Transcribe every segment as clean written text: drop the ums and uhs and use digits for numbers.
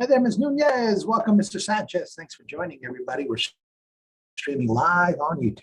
Hi there, Ms. Nunez. Welcome, Mr. Sanchez. Thanks for joining, everybody. We're streaming live on YouTube.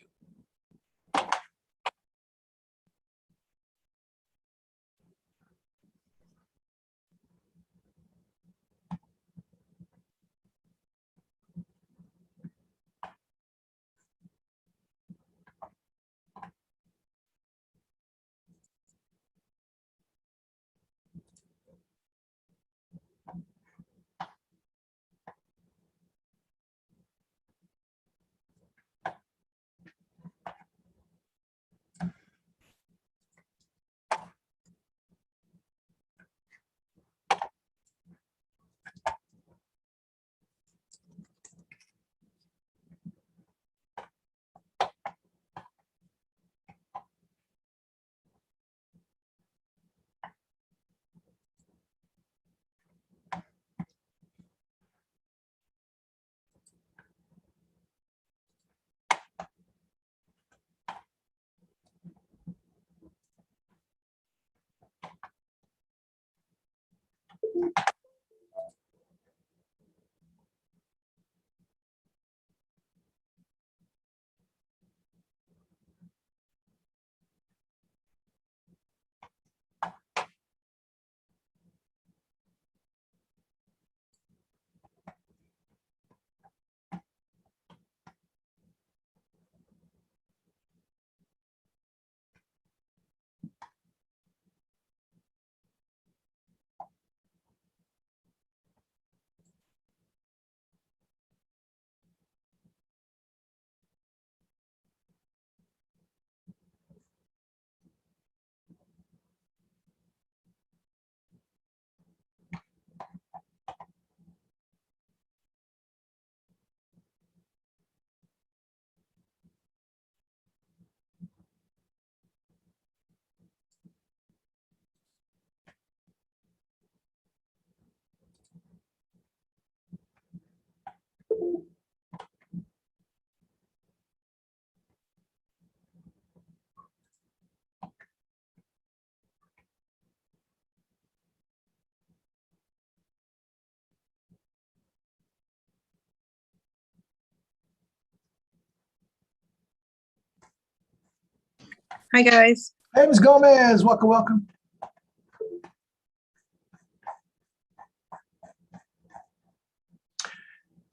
Hi, guys. Hey, Ms. Gomez. Welcome, welcome.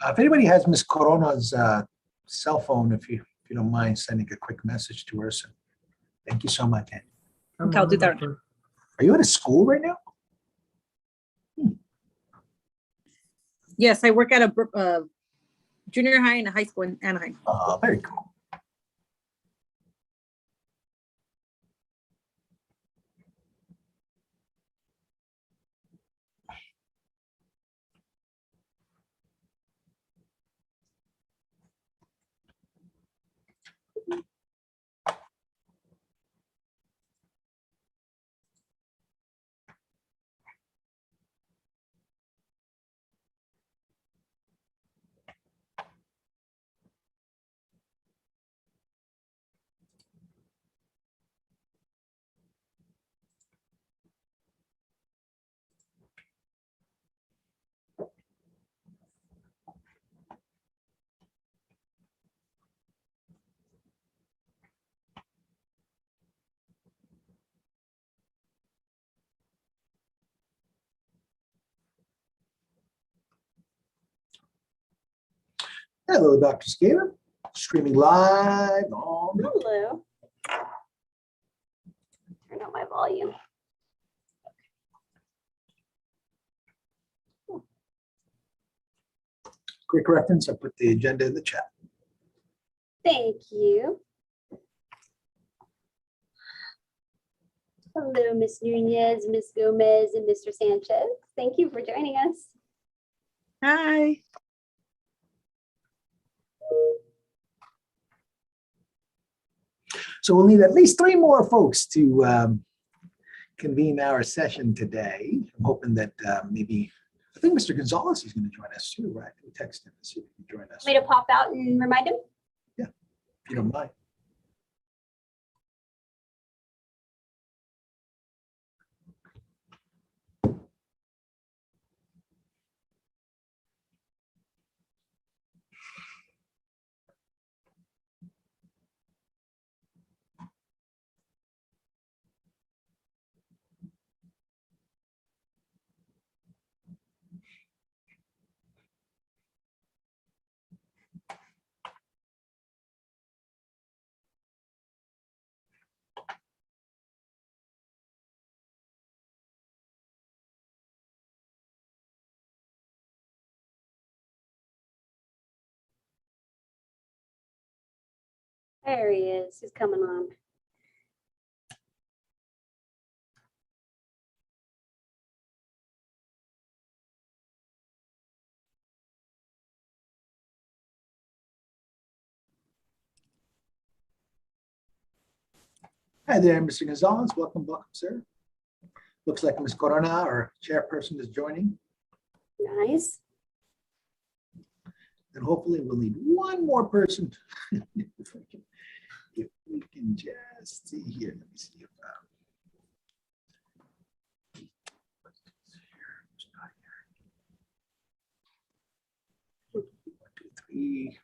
If anybody has Ms. Corona's cell phone, if you don't mind sending a quick message to her. So thank you so much. Okay, I'll do that. Are you at a school right now? Yes, I work at a junior high and a high school in Anaheim. Oh, very cool. Hello, Dr. Scaler. Streaming live on. Hello. Turn up my volume. Quick reference, I put the agenda in the chat. Thank you. Hello, Ms. Nunez, Ms. Gomez, and Mr. Sanchez. Thank you for joining us. Hi. So we'll need at least 3 more folks to convene our session today. I'm hoping that maybe, I think Mr. Gonzalez is going to join us too, right? We text him and see if he can join us. Want me to pop out and remind him? Yeah, if you don't mind. There he is. He's coming on. Hi there, Mr. Gonzalez. Welcome, sir. Looks like Ms. Corona, our chairperson, is joining. Nice. And hopefully we'll need one more person. If we can just see here, let me see if it's not here. 1, 2, 3.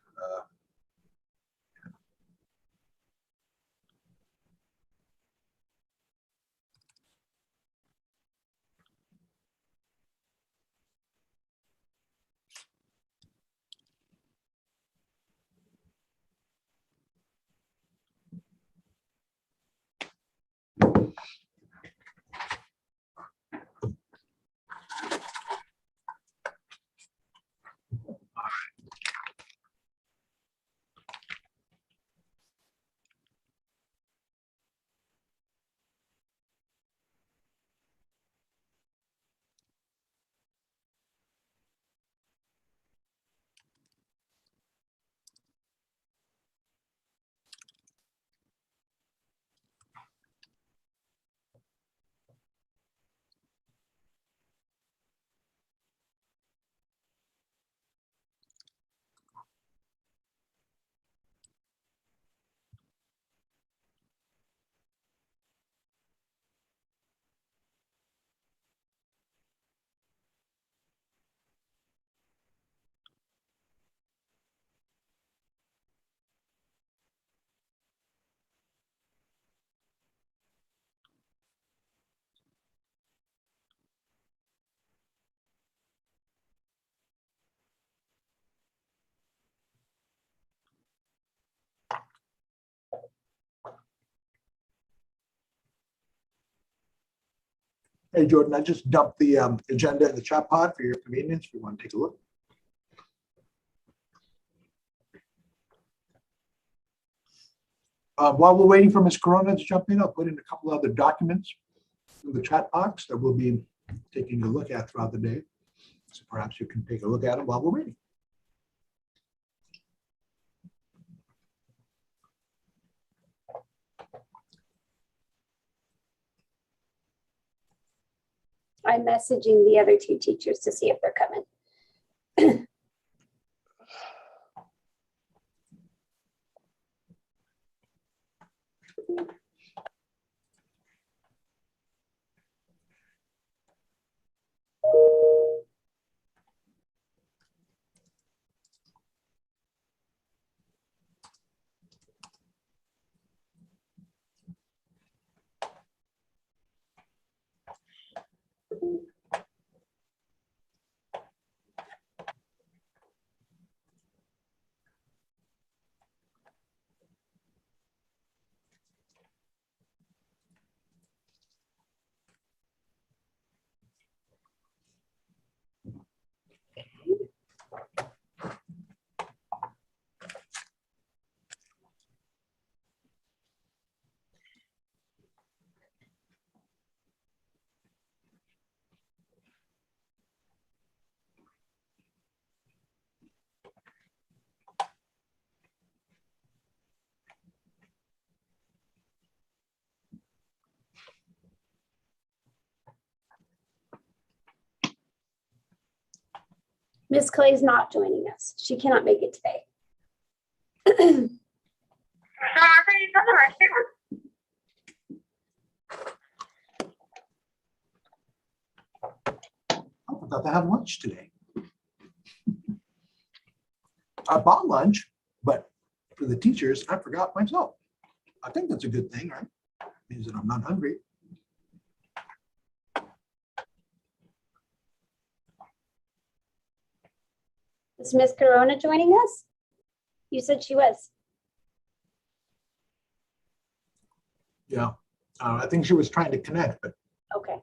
Hey, Jordan, I just dumped the agenda in the chat pod for your convenience if you want to take a look. While we're waiting for Ms. Corona to jump in, I'll put in a couple other documents in the chat box that we'll be taking a look at throughout the day. So perhaps you can take a look at it while we're waiting. I'm messaging the other two teachers to see if they're coming. Miss Clay's not joining us. She cannot make it today. I forgot to have lunch today. I bought lunch, but for the teachers, I forgot myself. I think that's a good thing, right? Means that I'm not hungry. Is Miss Corona joining us? You said she was. Yeah, I think she was trying to connect, but Okay.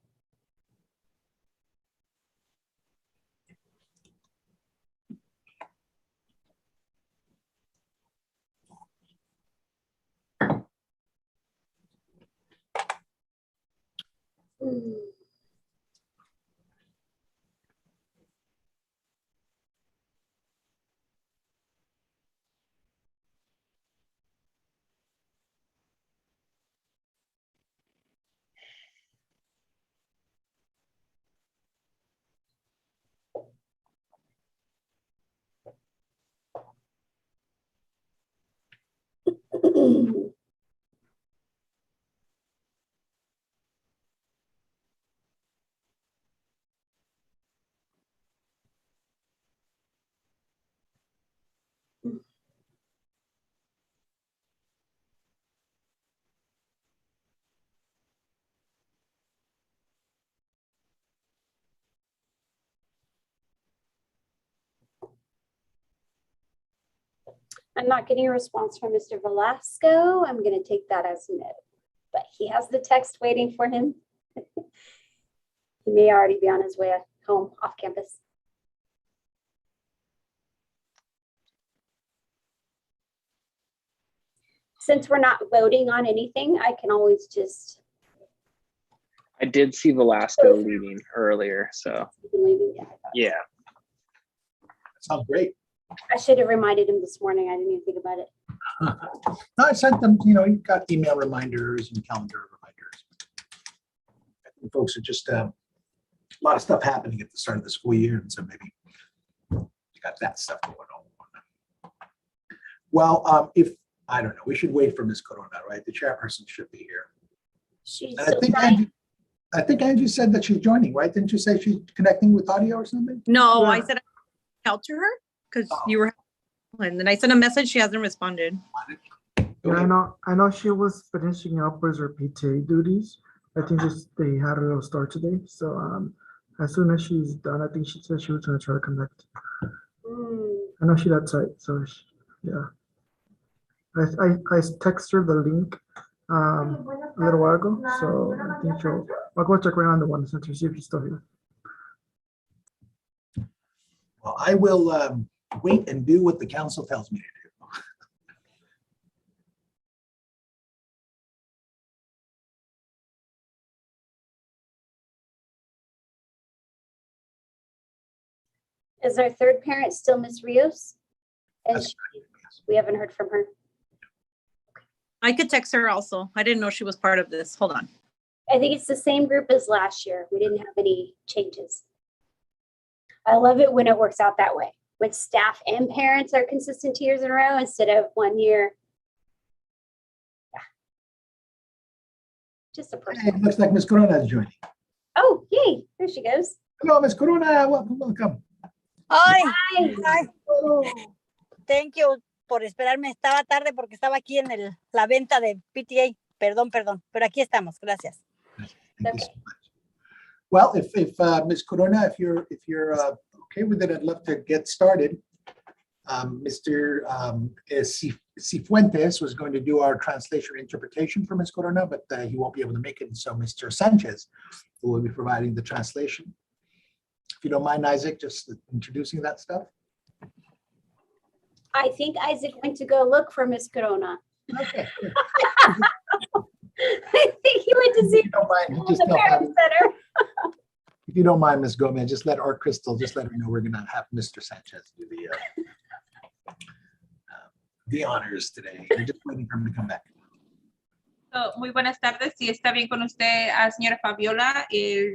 I'm not getting a response from Mr. Velasco. I'm going to take that as no, but he has the text waiting for him. He may already be on his way home off campus. Since we're not voting on anything, I can always just. I did see Velasco leaving earlier, so yeah. Sounds great. I should have reminded him this morning. I didn't even think about it. No, I sent them, you got email reminders and calendar reminders. I think folks are just a lot of stuff happening at the start of the school year, and so maybe you got that stuff going on. Well, if I don't know, we should wait for Ms. Corona, right? The chairperson should be here. She's And still trying. I think Angie said that she's joining, right? Didn't you say she's connecting with audio or something? No, I Yeah. said I'd out to her because Oh. you were, and then I sent a message. She hasn't responded. Yeah, I know she was finishing up with her PTA duties. I think they had a little start today. So as soon as she's done, I think she said she was gonna try to connect. I know she's outside, so yeah. I texted her the link a little while ago, so I think I'll go check around the one center, see if she's still here. Well, I will wait and do what the council tells me to do. Is our third parent still Miss Rios? And That's- we haven't heard from her. I could text her also. I didn't know she was part of this. Hold on. I think it's the same group as last year. We didn't have any changes. I love it when it works out that way, when staff and parents are consistent 2 years in a row instead of 1 year. Yeah. Just a Hey, personal. it looks like Ms. Corona is joining. Oh, yay, there she goes. Hello, Ms. Corona, welcome. Ay, Hi. ay, thank you por esperarme. Estaba tarde porque estaba aquí en la venta de PTA. Perdón, pero aquí estamos. Gracias. Thank you so much. Well, if Ms. Corona, if you're okay with it, I'd love to get started. Mr. Cifuentes was going to do our translation interpretation for Ms. Corona, but he won't be able to make it. So Mr. Sanchez will be providing the translation. If you don't mind, Isaac, just introducing that stuff. I think Isaac went to go look for Miss Corona. Okay. Good. I think he went to see If you don't mind, just the tell parent center. if you don't mind, Ms. Gomez, just let our Crystal, just let her know we're gonna have Mr. Sanchez do the honors today. We're just waiting for him to come back. Muy buenas tardes. Si está bien con usted, señora Fabiola, el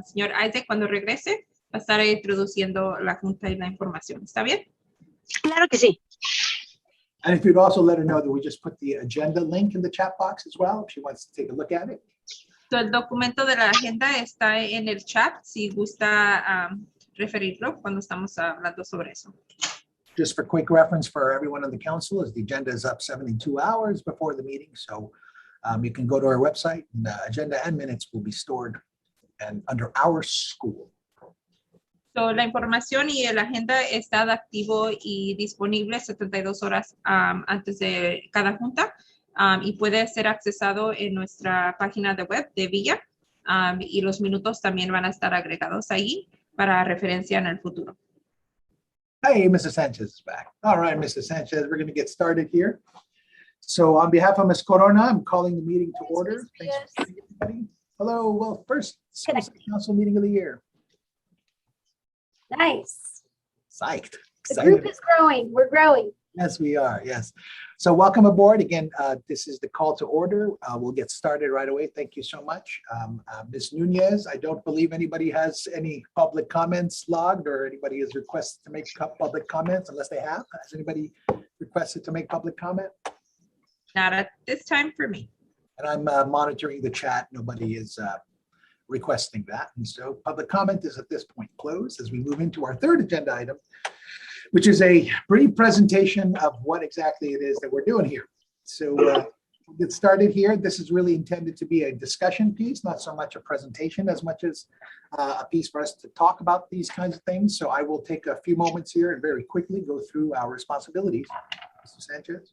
señor Isaac, cuando regrese, va a estar introduciendo la junta y la información. ¿Está bien? Claro que sí. And if you'd also let her know that we just put the agenda link in the chat box as well, if she wants to take a look at it. So, el documento de la agenda está en el chat, si gusta referirlo cuando estamos hablando sobre eso. Just for quick reference for everyone on the council, as the agenda is up 72 hours before the meeting. So you can go to our website, and the agenda and minutes will be stored and under our school. So, la información y la agenda está activo y disponible 72 horas antes de cada junta y puede ser accesado en nuestra página de web de Villa y los minutos también van a estar agregados ahí para referencia en el futuro. Hey, Mrs. Sanchez is back. All right, Mrs. Sanchez, we're going to get started here. So on behalf of Ms. Corona, I'm calling the meeting to order. Thanks for joining, everybody. Hello, well, first school Connect. site council meeting of the year. Nice. Psyched. The Excited. group is growing. We're growing. Yes, we are. Yes. So welcome aboard. Again, this is the call to order. We'll get started right away. Thank you so much. Ms. Nunez, I don't believe anybody has any public comments logged or anybody has requested to make public comments unless they have. Has anybody requested to make public comment? Not at this time for me. And I'm monitoring the chat. Nobody is requesting that. And so public comment is at this point closed as we move into our third agenda item, which is a brief presentation of what exactly it is that we're doing here. So we'll get started here. This is really intended to be a discussion piece, not so much a presentation as much as a piece for us to talk about these kinds of things. So I will take a few moments here and very quickly go through our responsibilities. Mr. Sanchez.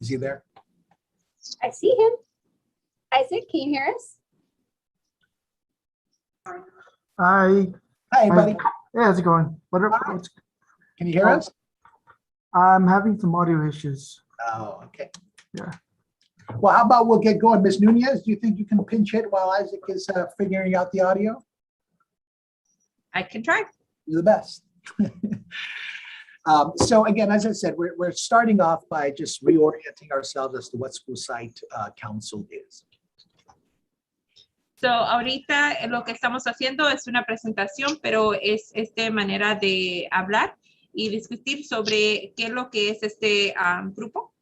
Is he there? I see him. Isaac, can you hear us? Hi, Hi, buddy. yeah, how's it going? Hi. Can you hear us? I'm having some audio issues. Oh, okay. Yeah. Well, how about we'll get going. Ms. Nunez, do you think you can pinch hit while Isaac is figuring out the audio? I can try. You're the best. So again, as I said, we're starting off by just reorienting ourselves as to what school site council is. So, ahorita lo que estamos haciendo es una presentación, pero es manera de hablar y discutir sobre qué es lo que es este grupo.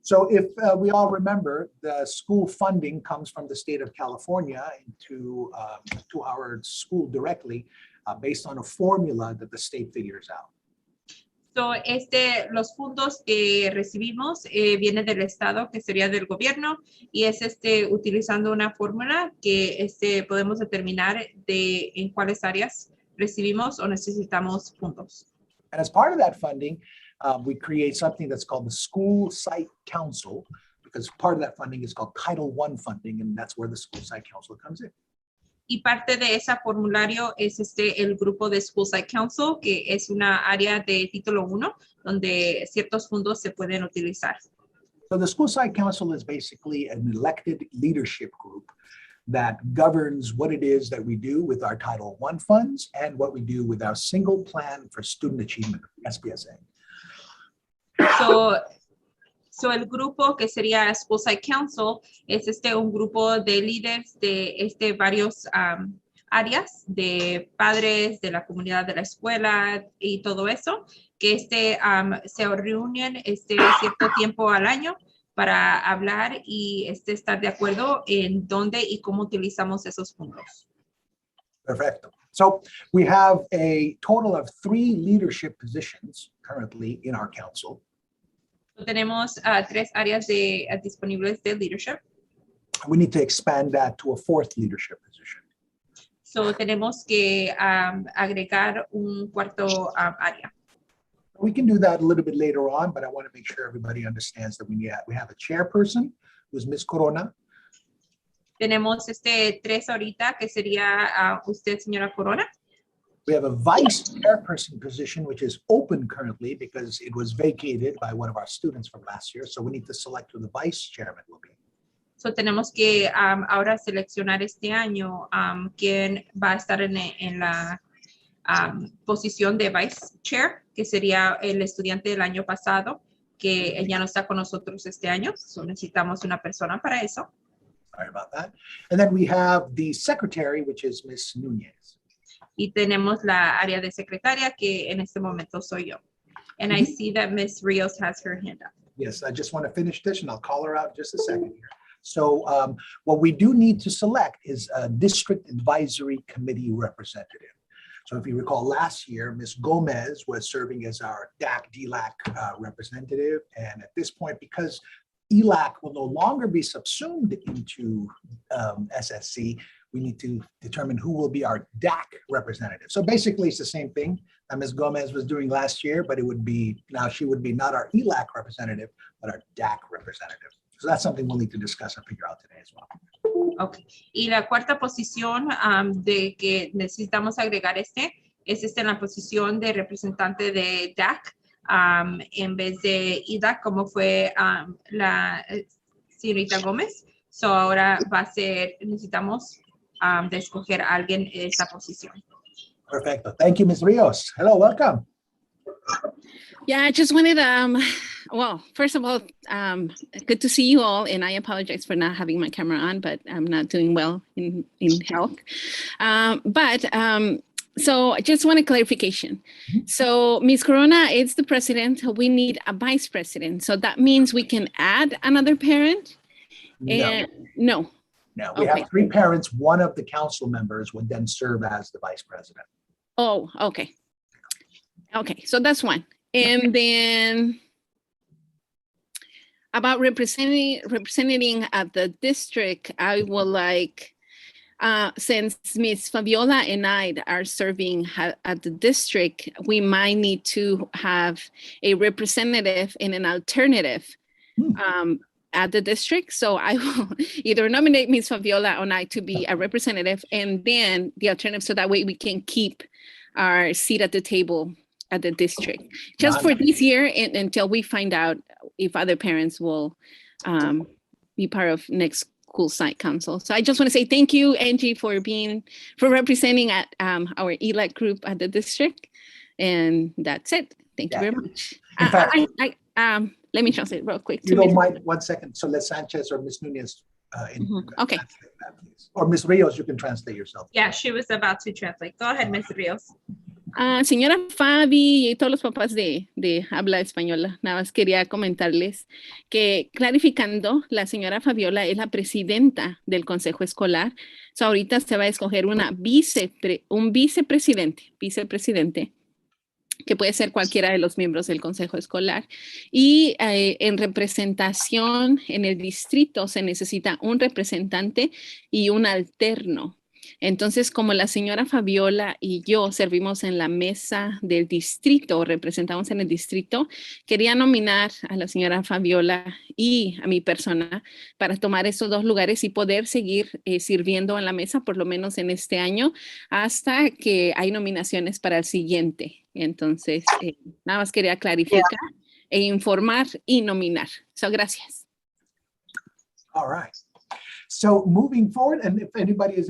So if we all remember, the school funding comes from the state of California to our school directly based on a formula that the state figures out. So, los fondos que recibimos viene del estado, que sería del gobierno, y es utilizando una fórmula que podemos determinar de en cuáles áreas recibimos o necesitamos fondos. And as part of that funding, we create something that's called the School Site Council, because part of that funding is called Title I funding, and that's where the School Site Council comes in. Y parte de ese formulario es el grupo de School Site Council, que es una área de título 1, donde ciertos fondos se pueden utilizar. So the School Site Council is basically an elected leadership group that governs what it is that we do with our Title I funds and what we do with our single plan for student achievement, SPSA. So el grupo que sería School Site Council es un grupo de líderes de varios áreas, de padres, de la comunidad de la escuela y todo eso, que se reúnen cierto tiempo al año para hablar y estar de acuerdo en dónde y cómo utilizamos esos fondos. Perfecto. So we have a total of 3 leadership positions currently in our council. Tenemos 3 áreas disponibles de leadership. We need to expand that to a 4th leadership position. So tenemos que agregar un cuarto área. We can do that a little bit later on, but I want to make sure everybody understands that we have a chairperson, who's Ms. Corona. Tenemos 3 ahorita, que sería usted, señora Corona. We have a vice chairperson position, which is open currently because it was vacated by one of our students from last year. So we need to select who the vice chairman will be. So tenemos que ahora seleccionar este año quién va a estar en la posición de vice chair, que sería el estudiante del año pasado, que ya no está con nosotros este año. So necesitamos una persona para eso. Sorry about that. And then we have the secretary, which is Ms. Nunez. Y tenemos la área de secretaria, que en este momento soy yo. And I see that Ms. Rios has her hand up. Yes, I just want to finish this and I'll call her out in just a second here. So what we do need to select is a district advisory committee representative. So if you recall last year, Ms. Gomez was serving as our DAC-DLAC representative. And at this point, because ELAC will no longer be subsumed into SSC, we need to determine who will be our DAC representative. So basically it's the same thing that Ms. Gomez was doing last year, but it would be, now she would be not our ELAC representative, but our DAC representative. So that's something we'll need to discuss and figure out today as well. Okay. Y la cuarta posición de que necesitamos agregar es en la posición de representante de DAC, en vez de Ida, como fue la señorita Gómez. So ahora va a ser, necesitamos de escoger a alguien en esa posición. Perfecto. Thank you, Ms. Rios. Hello, welcome. Yeah, I just wanted, well, first of all, good to see you all, and I apologize for not having my camera on, but I'm not doing well in health. So I just want a clarification. So Ms. Corona is the president. We need a vice president. So that means we can add another parent? No, No. no, we Okay. have 3 parents. One of the council members would then serve as the vice president. Oh, okay. Okay, so that's one. And then about representing at the district, I would like, since Ms. Fabiola and I are serving at the district, we might need to have a representative and an alternative at the district. So I will either nominate Ms. Fabiola or I to be a representative, and then the alternative, so that way we can keep our seat at the table at the district, just for this year and until we find out if other parents will be part of next school site council. So I just want to say thank you, Angie, for representing at our ELEC group at the district. And that's it. Thank you very much. In fact, let me translate real quick. you don't mind 1 second. So let Sanchez or Ms. Nunez Okay. translate that, please. Or Ms. Rios, you can translate yourself. Yeah, she was about to translate. Go ahead, Ms. Rios. Señora Fabi y todos los papás de habla española, nada más quería comentarles que clarificando, la señora Fabiola es la presidenta del consejo escolar. So ahorita se va a escoger un vicepresidente, que puede ser cualquiera de los miembros del consejo escolar. Y en representación en el distrito se necesita un representante y un alterno. Entonces, como la señora Fabiola y yo servimos en la mesa del distrito, representamos en el distrito, quería nominar a la señora Fabiola y a mi persona para tomar esos 2 lugares y poder seguir sirviendo en la mesa, por lo menos en este año, hasta que hay nominaciones para el siguiente. Entonces, nada más quería clarificar e informar y nominar. So, gracias. All right. So moving forward, and if anybody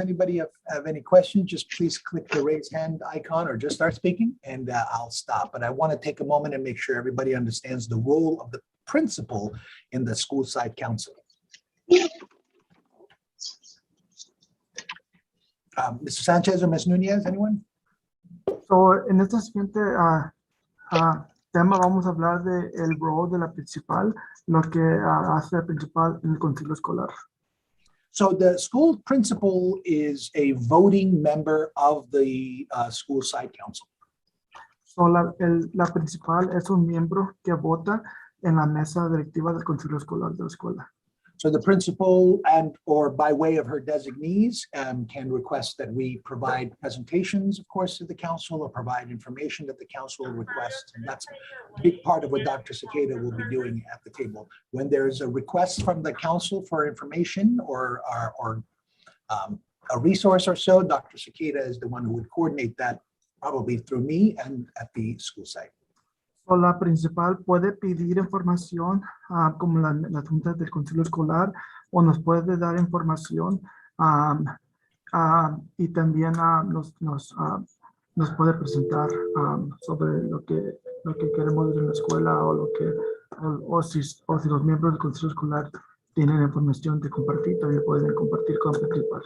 have any questions, just please click the raise hand icon or just start speaking and I'll stop. But I want to take a moment and make sure everybody understands the role of the principal in the school site council. Mr. Sanchez or Ms. Nunez, anyone? So, en este siguiente tema vamos a hablar de el rol de la principal, lo que hace la principal en el consejo escolar. So the school principal is a voting member of the school site council. So, la principal es un miembro que vota en la mesa directiva del consejo escolar de la escuela. So the principal or by way of her designees can request that we provide presentations, of course, to the council or provide information that the council requests. And that's a big part of what Dr. Cicada will be doing at the table. When there's a request from the council for information or a resource or so, Dr. Cicada is the one who would coordinate that probably through me and at the school site. So, la principal puede pedir información como las juntas del consejo escolar o nos puede dar información y también nos puede presentar sobre lo que queremos en la escuela o si los miembros del consejo escolar tienen información de compartir, también pueden compartir con la principal.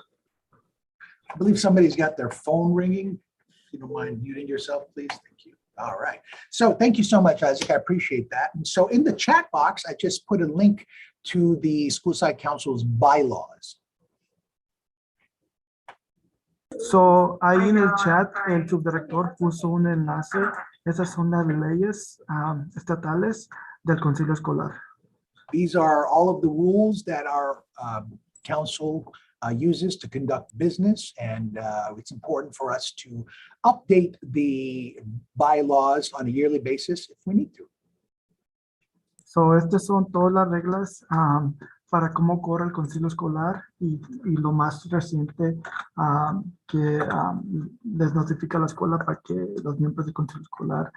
I believe somebody's got their phone ringing. If you don't mind muting yourself, please. Thank you. All right. So thank you so much, Isaac. I appreciate that. And so in the chat box, I just put a link to the School Site Council's bylaws. So, ahí en el chat, el subdirector puso un enlace. Esas son las leyes estatales del consejo escolar. These are all of the rules that our council uses to conduct business, and it's important for us to update the bylaws on a yearly basis if we need to. So, estas son todas las reglas para cómo corre el consejo escolar y lo más reciente que les notifica a la escuela para que los miembros del consejo escolar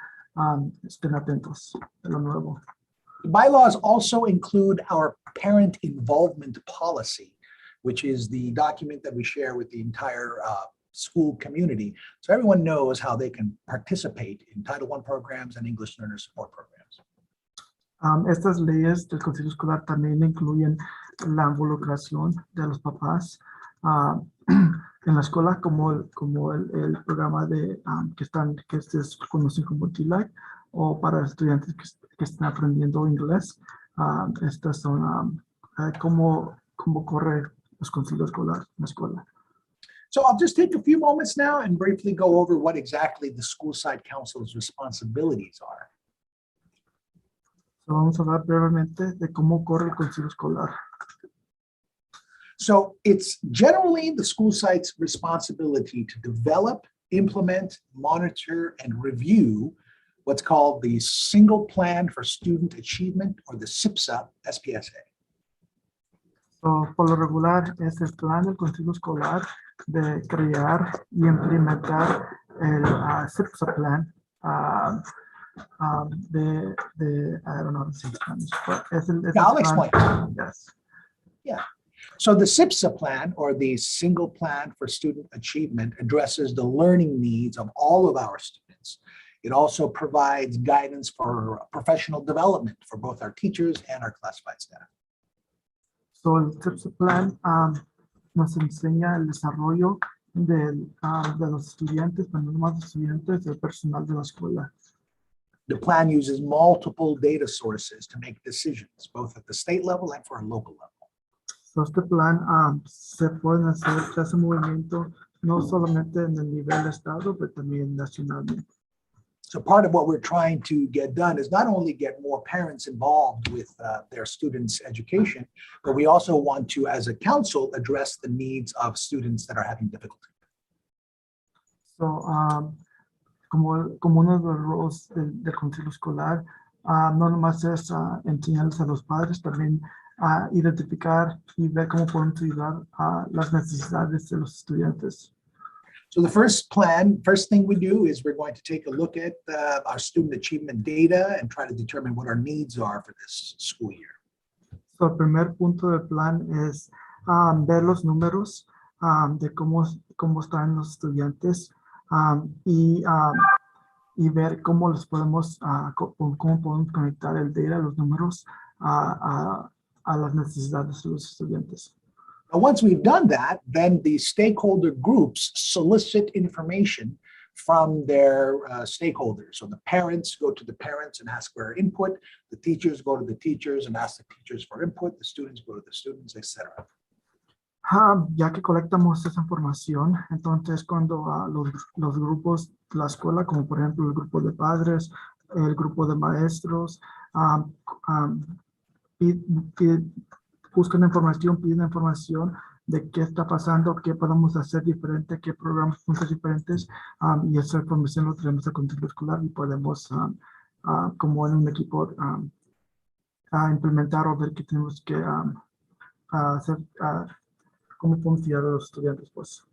estén atentos de lo nuevo. The bylaws also include our parent involvement policy, which is the document that we share with the entire school community. So everyone knows how they can participate in Title I programs and English learner support programs. Estas leyes del Consejo Escolar también incluyen la involucración de los papás en la escuela, como el programa de que se conocen como TLAC, o para estudiantes que están aprendiendo inglés. Estas son cómo corre los consejos escolares en la escuela. So I'll just take a few moments now and briefly go over what exactly the school side council's responsibilities are. So vamos a hablar brevemente de cómo corre el consejo escolar. So it's generally the school site's responsibility to develop, implement, monitor, and review what's called the Single Plan for Student Achievement, or the SIPSA SPSA. So, por lo regular, es el plan del consejo escolar de crear y implementar el SIPSA plan I don't know how to say Spanish, but es el Yeah, I'll plan. explain. Yes. So the SIPSA plan, or the Single Plan for Student Achievement, addresses the learning needs of all of our students. It also provides guidance for professional development for both our teachers and our classified staff. So el SIPSA plan nos enseña el desarrollo de los estudiantes, pero no más estudiantes, del personal de la escuela. The plan uses multiple data sources to make decisions, both at the state level and for a local level. So este plan se hace movimiento no solamente en el nivel de estado, pero también nacionalmente. So part of what we're trying to get done is not only get more parents involved with their students' education, but we also want to, as a council, address the needs of students that are having difficulty. So, como uno de los roles del consejo escolar, no nomás es enseñarles a los padres, también identificar y ver cómo podemos ayudar a las necesidades de los estudiantes. So the first thing we do is we're going to take a look at our student achievement data and try to determine what our needs are for this school year. So el primer punto del plan es ver los números de cómo están los estudiantes y ver cómo los podemos, cómo podemos conectar el data, los números a las necesidades de los estudiantes. Now, once we've done that, then the stakeholder groups solicit information from their stakeholders. So the parents go to the parents and ask for input. The teachers go to the teachers and ask the teachers for input. The students go to the students, etc. Ya que colectamos esa información, entonces cuando los grupos de la escuela, como por ejemplo el grupo de padres, el grupo de maestros, buscan información, piden información de qué está pasando, qué podemos hacer diferente, qué programas puntos diferentes, y esa información lo tenemos al consejo escolar y podemos, como en un equipo, implementar o ver qué tenemos que hacer, cómo podemos guiar a los estudiantes, pues.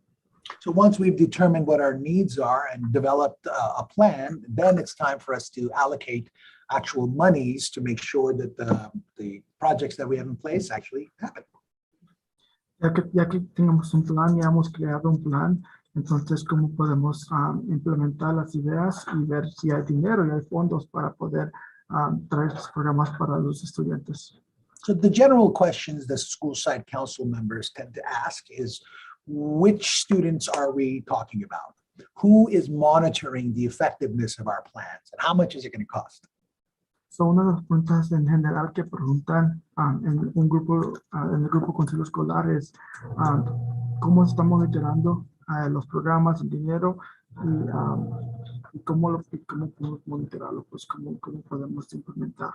So once we've determined what our needs are and developed a plan, then it's time for us to allocate actual monies to make sure that the projects that we have in place actually happen. Ya que tengamos un plan, ya hemos creado un plan, entonces cómo podemos implementar las ideas y ver si hay dinero y hay fondos para poder traer estos programas para los estudiantes. So the general questions the school site council members tend to ask is, which students are we talking about? Who is monitoring the effectiveness of our plans? And how much is it going to cost? So una de las preguntas en general que preguntan en el grupo consejo escolar es cómo se está monitorando los programas, el dinero y cómo podemos monitorarlo, pues cómo podemos implementar.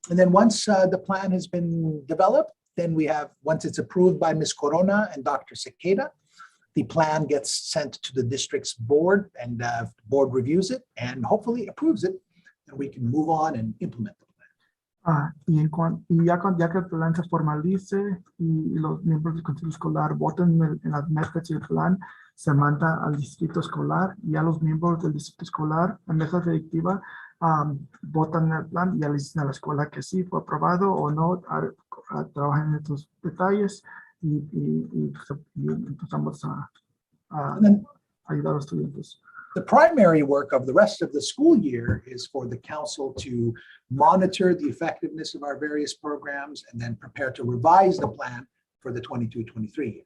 And then once the plan has been developed, then we have, once it's approved by Ms. Corona and Dr. Sequeira, the plan gets sent to the district's board, and the board reviews it and hopefully approves it, and we can move on and implement the plan. Y ya que el plan se formalice y los miembros del consejo escolar voten en las metas y el plan, se manda al distrito escolar y a los miembros del distrito escolar, la mesa directiva, votan en el plan y ya le dicen a la escuela que sí fue aprobado o no, trabajan en estos detalles y empezamos a And then ayudar a los estudiantes. the primary work of the rest of the school year is for the council to monitor the effectiveness of our various programs and then prepare to revise the plan for the 22-23 year.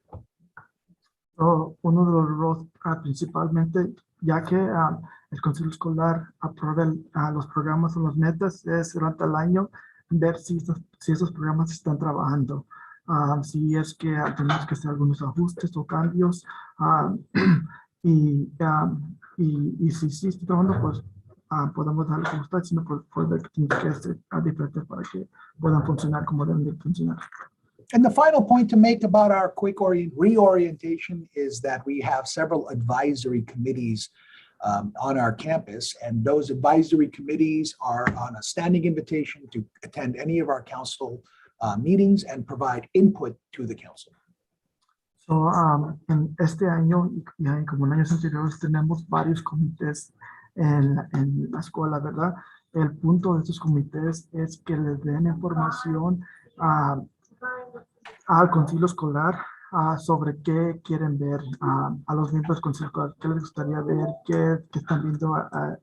Uno de los roles principalmente, ya que el consejo escolar aprueba los programas o las metas, es durante el año ver si esos programas están trabajando. Si es que tenemos que hacer algunos ajustes o cambios. Y si sí está trabajando, pues podemos darle como está, sino pues ver que tiene que ser diferente para que puedan funcionar como deben de funcionar. And the final point to make about our quick reorientation is that we have several advisory committees on our campus, and those advisory committees are on a standing invitation to attend any of our council meetings and provide input to the council. So, en este año y como en años anteriores tenemos varios comités en la escuela, ¿verdad? El punto de estos comités es que les den información al consejo escolar sobre qué quieren ver a los miembros del consejo escolar, qué les gustaría ver, qué están viendo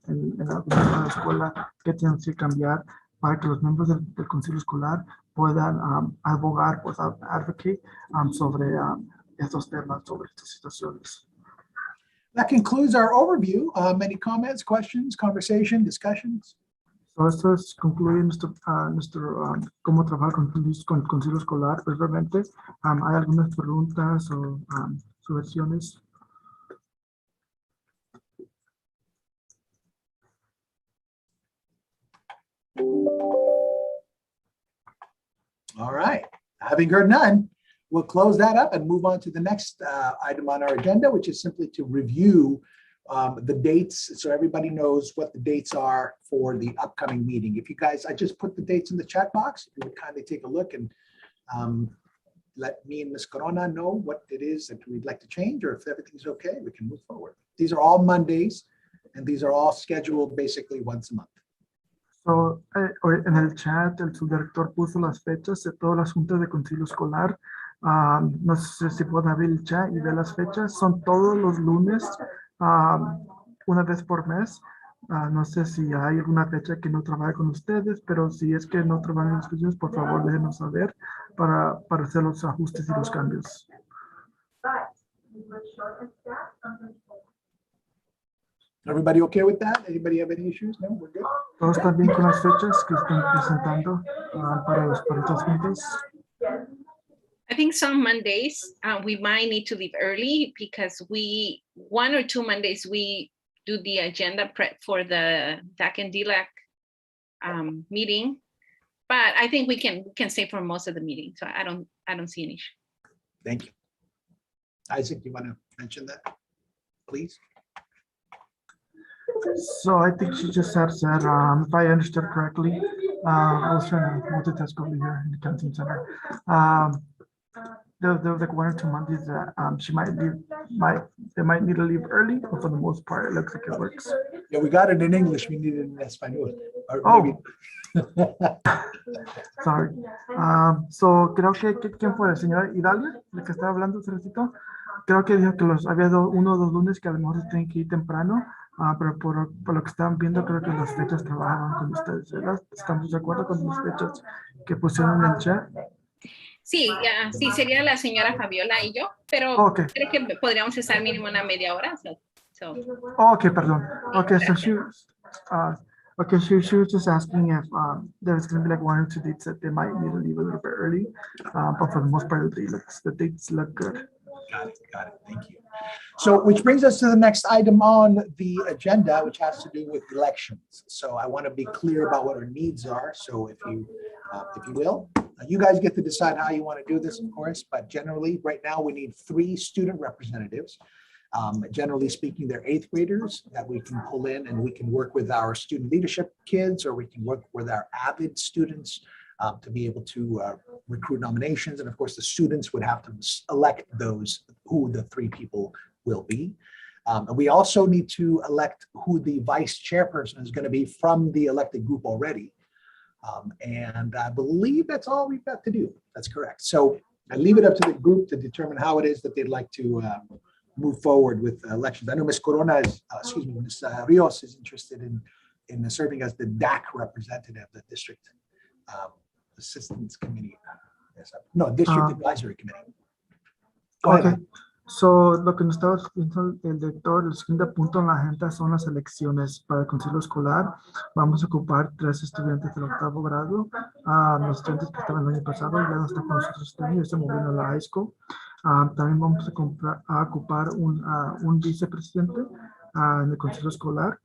en la escuela, qué tienen que cambiar para que los miembros del consejo escolar puedan abogar, pues, advocate sobre estos temas, sobre estas situaciones. That concludes our overview. Any comments, questions, conversation, discussions? So, esto concluye nuestro cómo trabajar con el consejo escolar. Brevemente, ¿hay algunas preguntas o sugerencias? All right, having heard none, we'll close that up and move on to the next item on our agenda, which is simply to review the dates, so everybody knows what the dates are for the upcoming meeting. If you guys, I just put the dates in the chat box, you would kindly take a look and let me and Ms. Corona know what it is that we'd like to change, or if everything's okay, we can move forward. These are all Mondays, and these are all scheduled basically once a month. So, en el chat, el subdirector puso las fechas de todas las juntas de consejo escolar. No sé si pueden abrir el chat y ver las fechas. Son todos los lunes, una vez por mes. No sé si hay alguna fecha que no trabaje con ustedes, pero si es que no trabajan en los estudios, por favor déjenos saber para hacer los ajustes y los cambios. Everybody okay with that? Anybody have any issues? No, we're good. ¿Todos están bien con las fechas que están presentando para estas juntas? I think some Mondays we might need to leave early because 1 or 2 Mondays we do the agenda prep for the DAC and DLAC meeting, but I think we can stay for most of the meeting, so I don't see an issue. Thank you. Isaac, you want to mention that, please? So I think she just had said, if I understood correctly, I was trying to multitask over here in the counting center. There was like 1 or 2 Mondays that she they might need to leave early, but for the most part, it looks like it works. Yeah, we got it in English. We need it in Espanol. Or Oh. Sorry. So creo que ¿quién fue? ¿La señora Idalia, la que estaba hablando hace ratito? Creo que dijo que había 1 o 2 lunes que a lo mejor se tienen que ir temprano, pero por lo que estaban viendo, creo que las fechas trabajaban con ustedes, ¿verdad? ¿Estamos de acuerdo con las fechas que pusieron en el chat? Sí, sí, sería la señora Fabiola y yo, pero Okay. creo que podríamos estar mínimo una media hora. So. Okay, perdón. Okay, so she was just asking if there was going to be like 1 or 2 dates that they might need to leave a little bit early, but for the most part, the dates look good. Got it. Thank you. So, which brings us to the next item on the agenda, which has to do with elections. So I want to be clear about what our needs are. So if you will, you guys get to decide how you want to do this, of course, but generally right now we need 3 student representatives. Generally speaking, they're 8th graders that we can pull in, and we can work with our student leadership kids, or we can work with our avid students to be able to recruit nominations. And of course, the students would have to elect those who the 3 people will be. And we also need to elect who the vice chairperson is going to be from the elected group already. And I believe that's all we've got to do. That's correct. So I leave it up to the group to determine how it is that they'd like to move forward with elections. I know Ms. Corona is, Ms. Rios is interested in serving as the DAC representative, the District Assistance Committee. District Advisory Committee. Go ahead. Okay. So, lo que nos estaba diciendo el director, el siguiente punto en la agenda son las elecciones para el Consejo Escolar. Vamos a ocupar 3 estudiantes del 8º grado. Los estudiantes que estaban el año pasado ya no están con nosotros este año, ya se movieron a la high school. También vamos a ocupar un vicepresidente en el Consejo Escolar.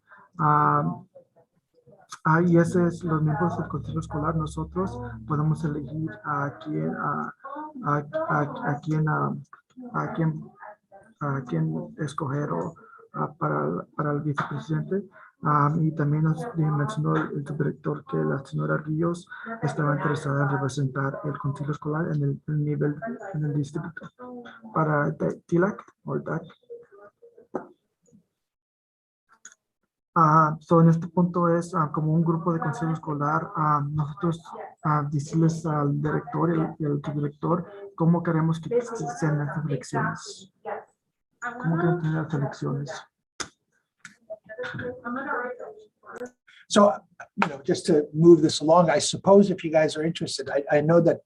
Y ese es los miembros del Consejo Escolar. Nosotros podemos elegir a quién escoger para el vicepresidente. Y también nos mencionó el subdirector que la señora Ríos estaba interesada en representar el Consejo Escolar en el nivel, en el distrito para TILAC o DAC. En este punto es como un grupo de consejo escolar, nosotros decirles al director y al subdirector cómo queremos que sean las elecciones. ¿Cómo queremos tener las elecciones? So, just to move this along, I suppose if you guys are interested, I know that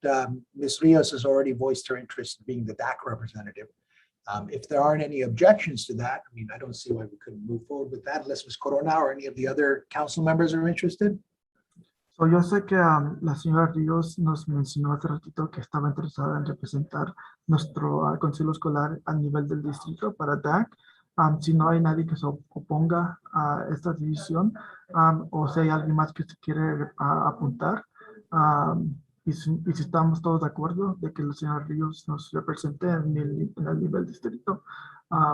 Ms. Rios has already voiced her interest in being the DAC representative. If there aren't any objections to that, I don't see why we couldn't move forward with that unless Ms. Corona or any of the other council members are interested. So, yo sé que la señora Ríos nos mencionó hace ratito que estaba interesada en representar nuestro consejo escolar a nivel del distrito para DAC. Si no hay nadie que se oponga a esta decisión, o si hay alguien más que se quiere apuntar, y si estamos todos de acuerdo de que la señora Ríos nos represente en el nivel distrito,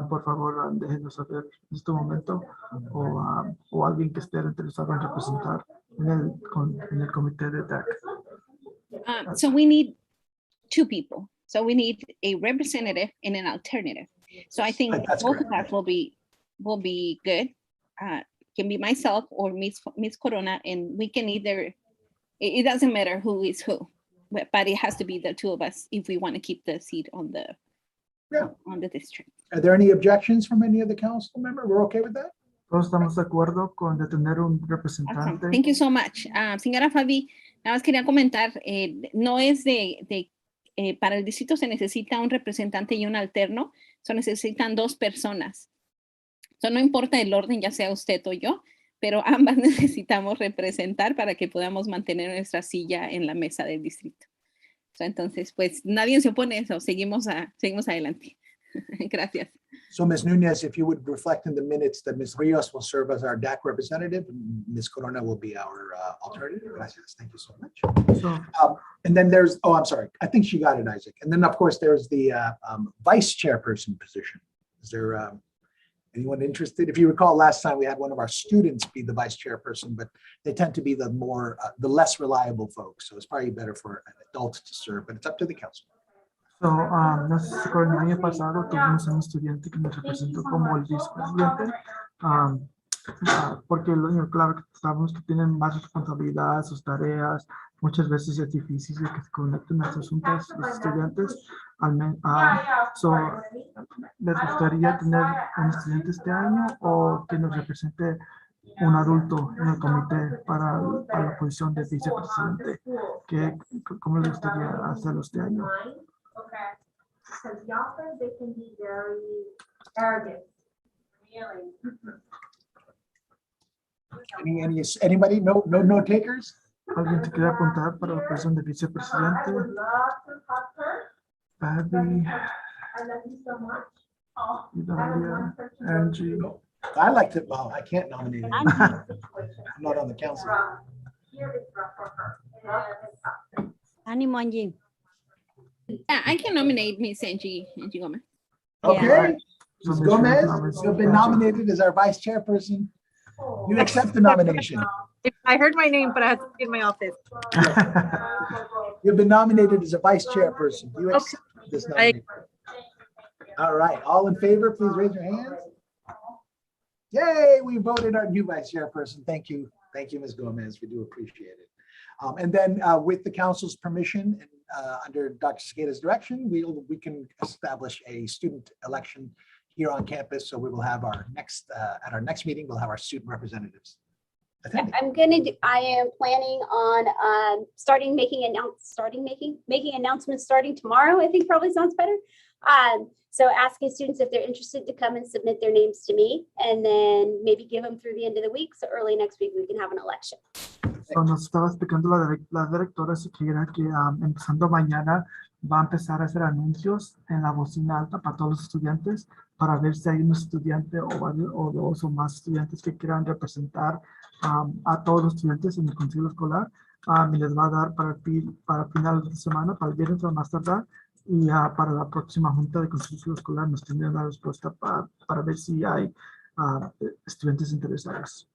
por favor, déjenos saber en este momento, o alguien que esté interesado en representar en el comité de DAC. So we need 2 people. So we need a representative and an alternative. So I think That's both correct. of us will be good. Can be myself or Miss Corona, and we can either. It doesn't matter who is who, but it has to be the 2 of us if we want to keep the seat on the district. Are there any objections from any of the council member? We're okay with that? Todos estamos de acuerdo con de tener un Awesome. representante. Thank you so much. Señora Fabi, nada más quería comentar, no es para el distrito se necesita un representante y un alterno, se necesitan 2 personas. No importa el orden, ya sea usted o yo, pero ambas necesitamos representar para que podamos mantener nuestra silla en la mesa del distrito. Entonces, pues nadie se opone a eso, seguimos adelante. Gracias. So Ms. Nunez, if you would reflect in the minutes that Ms. Rios will serve as our DAC representative, and Ms. Corona will be our alternative. Gracias. Thank you so much. So, And then there's, I'm sorry, I think she got it, Isaac. And then of course there's the vice chairperson position. Is there anyone interested? If you recall, last time we had one of our students be the vice chairperson, but they tend to be the less reliable folks. So it's probably better for an adult to serve, but it's up to the council. So, no sé si el año pasado tuvimos un estudiante que nos representó como el vicepresidente, porque claro que sabemos que tienen más responsabilidades, sus tareas, muchas veces es difícil que se conecten a los asuntos los estudiantes. ¿Les gustaría tener un estudiante este año o que nos represente un adulto en el comité para la posición de vicepresidente? ¿Cómo les gustaría hacerlo este año? Okay, because the authors, they can be very arrogant, really. Anybody? No takers? ¿Alguien se quiere apuntar para la posición de vicepresidente? I would love to talk to her. Abby, I love you so much. Oh, Idalia, Angie. I like to, well, I can't nominate him. I'm situation. not on the council. Here is rough for her. It's tough. Ánimo, Angie. Yeah, I can nominate Miss Angie Gomez. Okay, So Ms. make sure you Gomez, nominate you've been Sancha. nominated as our vice chairperson. You accept the nomination. I heard my name, but I had to be in my office. You've been nominated as a vice chairperson. You Okay. accept this nomination. All right, all in favor, please raise your hands. Yay, we voted our new vice chairperson. Thank you. Thank you, Ms. Gomez. We do appreciate it. And then with the council's permission and under Dr. Ciqueda's direction, we can establish a student election here on campus. So we will have our next, at our next meeting, we'll have our student representatives attending. I am planning on making announcements starting tomorrow. I think probably sounds better. So asking students if they're interested to come and submit their names to me, and then maybe give them through the end of the week. So early next week we can have an election. So nos estaba explicando la directora Siqueira que empezando mañana va a empezar a hacer anuncios en la bocina alta para todos los estudiantes para ver si hay un estudiante o varios o dos o más estudiantes que quieran representar a todos los estudiantes en el consejo escolar. Y les va a dar para final de semana, para el viernes o más tardar, y para la próxima junta de consejo escolar nos tendrán la respuesta para ver si hay estudiantes interesados.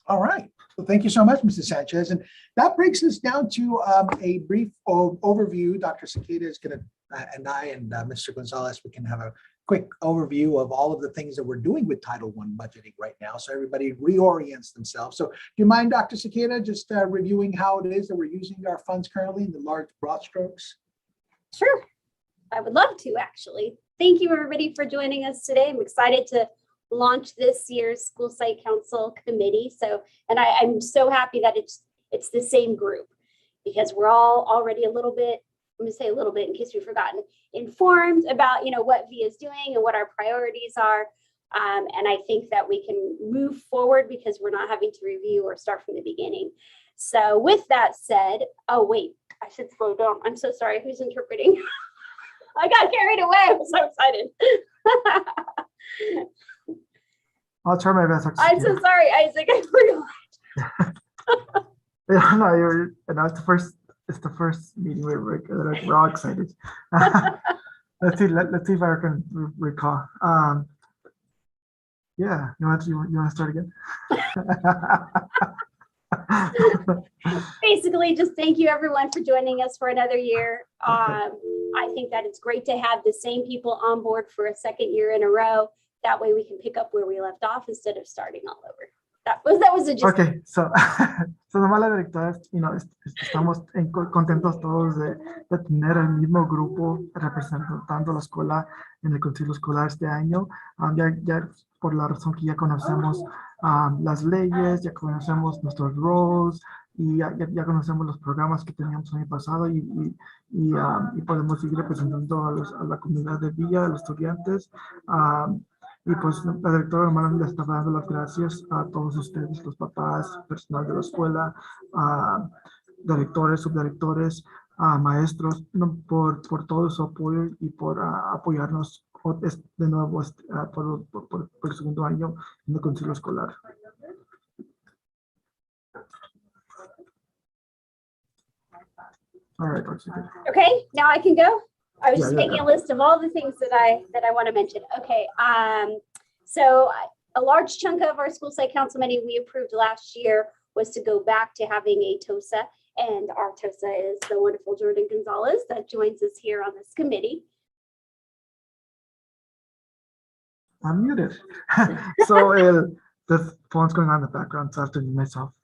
All right. Well, thank you so much, Mrs. Sanchez. And that brings us down to a brief overview. Dr. Ciqueda is going to, and I and Mr. Gonzalez, we can have a quick overview of all of the things that we're doing with Title I budgeting right now. So everybody reorients themselves. So do you mind, Dr. Ciqueda, just reviewing how it is that we're using our funds currently in the large broad strokes? Sure. I would love to, actually. Thank you, everybody, for joining us today. I'm excited to launch this year's School Site Council Committee. So, and I'm so happy that it's the same group, because we're all already a little bit, I'm going to say a little bit in case we've forgotten, informed about, what VIA is doing and what our priorities are. And I think that we can move forward because we're not having to review or start from the beginning. So with that said, oh, wait, I should slow down. I'm so sorry. Who's interpreting? I got carried away. I'm so excited. I'll try my best. I'm so sorry, Isaac. I forgot. Yeah, no, it's the first meeting we're all excited. let's see if I can recall. Yeah, you want to start again? Basically, just thank you everyone for joining us for another year. I think that it's great to have the same people on board for a second year in a row. That way we can pick up where we left off instead of starting all over. That was a just. Okay, so nomás la directora, estamos contentos todos de tener el mismo grupo representando la escuela en el consejo escolar este año. Ya por la razón que ya conocemos las leyes, ya conocemos nuestros roles y ya conocemos los programas que teníamos el año pasado y podemos seguir representando a la comunidad de Villa, a los estudiantes. Y pues la directora hermana le está dando las gracias a todos ustedes, los papás, personal de la escuela, directores, subdirectores, maestros, por todo su apoyo y por apoyarnos de nuevo por el segundo año en el consejo escolar. All right, okay, now I can go. I was just Yeah, making a list of all the things that I want to mention. Okay, so a large chunk of our school site council meeting we approved last year was to go back to having a TOSA, and our TOSA is the wonderful Jordan Gonzalez that joins us here on this committee. I'm muted. So the phone's going on in the background, so I have to mute myself.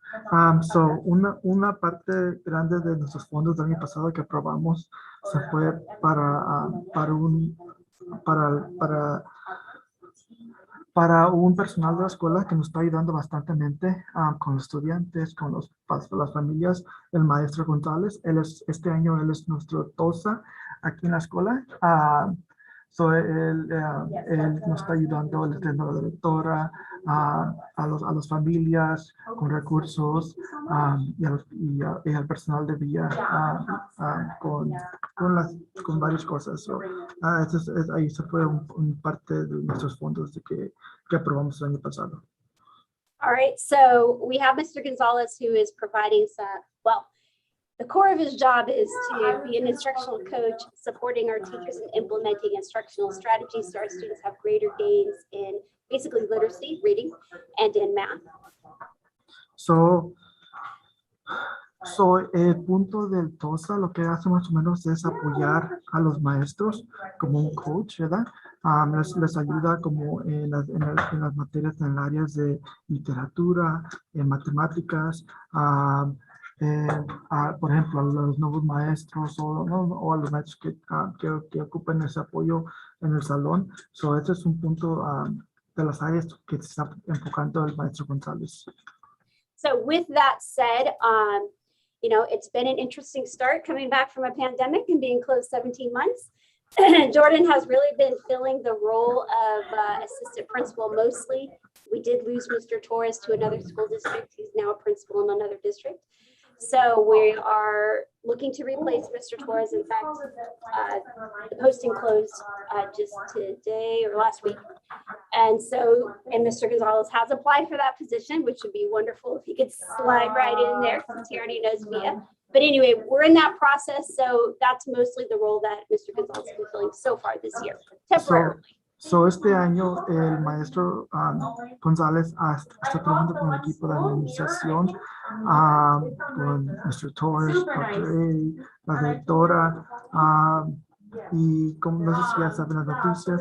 So una parte grande de nuestros fondos del año pasado que aprobamos se fue para un personal de la escuela que nos está ayudando bastantemente con los estudiantes, con las familias. El maestro González, este año él es nuestro TOSA aquí en la escuela. So él nos está ayudando, él es la directora, a las familias con recursos y al personal de Villa con varias cosas. So, ahí se fue un parte de nuestros fondos que aprobamos el año pasado. All right, so we have Mr. Gonzalez who is providing some, well, the core of his job is to be an instructional coach, supporting our teachers in implementing instructional strategies so our students have greater gains in basically literacy, reading, and in math. So, el punto del TOSA lo que hace más o menos es apoyar a los maestros como un coach, ¿verdad? Les ayuda como en las materias en áreas de literatura, en matemáticas, por ejemplo, a los nuevos maestros o a los maestros que ocupen ese apoyo en el salón. So, ese es un punto de las áreas que se está enfocando el maestro González. So with that said, you know, it's been an interesting start coming back from a pandemic and being closed 17 months. Jordan has really been filling the role of assistant principal mostly. We did lose Mr. Torres to another school district. He's now a principal in another district. So we are looking to replace Mr. Torres. In fact, the posting closed just today or last week. And Mr. Gonzalez has applied for that position, which would be wonderful if he could slide right in there since he already knows Mia. But anyway, we're in that process. So that's mostly the role that Mr. Gonzalez has been filling so far this year, temporarily. So este año el maestro González está trabajando con el equipo de administración, con Mr. Torres, Dr. A, la directora, y como no sé si ya saben las noticias,